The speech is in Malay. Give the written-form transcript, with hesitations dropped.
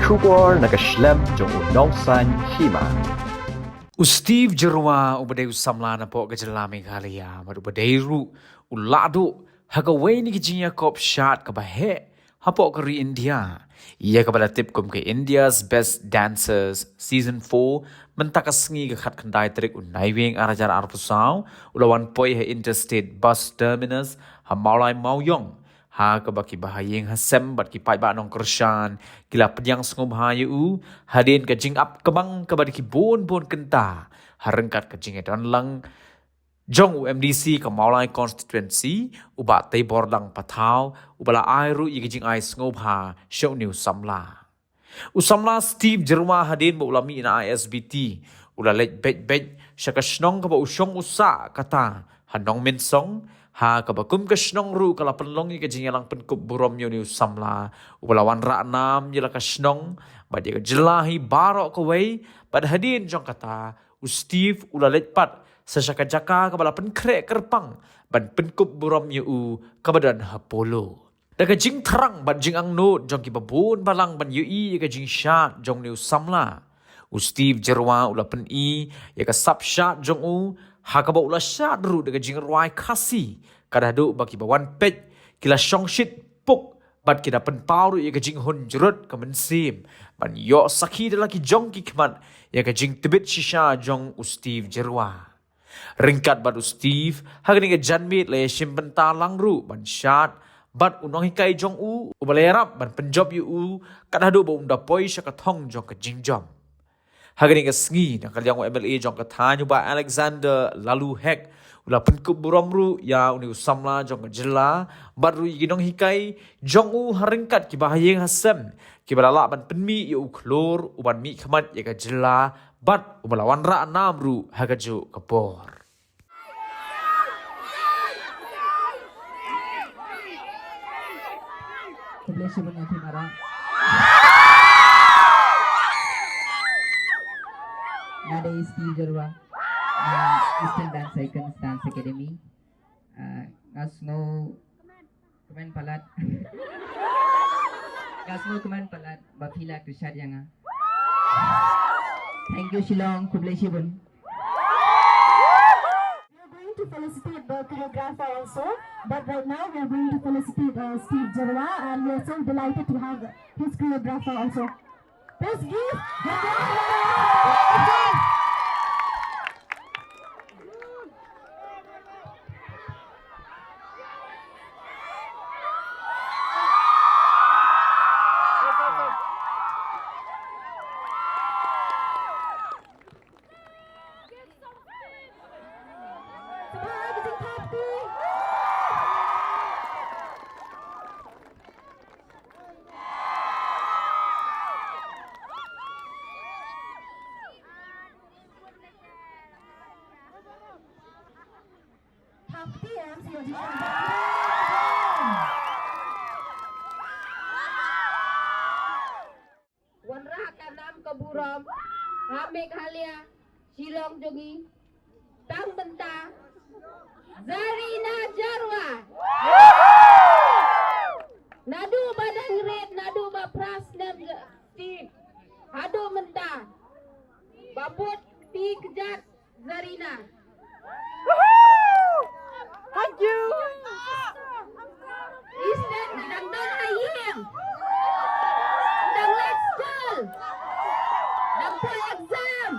Shubor nakaslem jong unausan hima. Steve Jerwa ubadai usamla na po kajalami kaliya madubadai ru ulado hagaway ni kijinya kop shot kabahe hapo kari India. Ia kabala tip kum ke India's Best Dancers Season 4 mentakasngi kekat kendai trik unaiwing arajar arpusaw ulawan poi he interstate bus terminus ha maulai mauyong ha kabaki bahayeng ha sembat ki pai ba nong kershan kila pedyang sengum hayu hadin ka jing up kebang kabadi ki bon kenta harengkat ka jing edan lang jong UMDC ka maulai constituency uba tei bordang patau ubala airu i jing ai sengum ha show new samla usamla Steve Jerma hadin ba ulami na ISBT ula let bet syakashnong ka ba usyong usa kata hanong minsong ha kabakum kashnong ru kala penlong i kajing yalang penkup burom yo ni samla ubalawan ra nam yela kashnong badi ka jelahi barok kawai bad hadin jong kata Steve ulalet pat sa jaka kabala penkrek kerpang ban penkup burom yo u kabadan hapolo daga jing terang ban jing ang no jong ki babun balang ban yo i ka jing shat jong ni samla Steve Jerwa ula pen i ya ka sap shat jong u hakaba ula shat ru daga jing ruai kasi kadadu baki bawan pej kila shong shit puk bat kida pen pau ru ya ka jing hun jurut ka mensim ban yo sakhi dala ki jong ki kman ya ka jing tibit shisha jong Steve Jerwa ringkat bad Steve hagani ka janmit le simpen talang ru ban shat bat unong hikai jong u ubalerap ban penjob yu u kadadu ba umda poi syaka thong jong ka jing jom hagani ka sngi na kalyang MLA jong ka thanyu ba Alexander lalu hek ula penkup burom ru ya uni usamla jong ka jela bat ru iginong hikai jong u haringkat ki bahayeng hasem ki balala ban penmi yu klor uban mi khamat ya ka jela bat ubalawan ra nam ru hagaju kapor Bless you Bang Mara. Nada is Steve Jerwa. Eastern Dance Icons Dance Academy. Ngasno Kemen Palat. Ngasno Kemen Palat. Bapila Krishad Yanga. Thank you Shillong. Kublai Shibun. To felicitate the choreographer also, but right now we are going to felicitate Steve Jerwa, and we are so delighted to have his choreographer also. Please give the Wanrah kanam keburam, Hamik Halia, Shillong Jogi, Tang Benta, Zarina Jarwa. Nadu badang red, nadu ba pras nem Steve, Hadu Menta, Babut pi kejat Zarina. Thank you. Eastern Dangdang Ayim, Dang Let's School, Dang Poi Exam.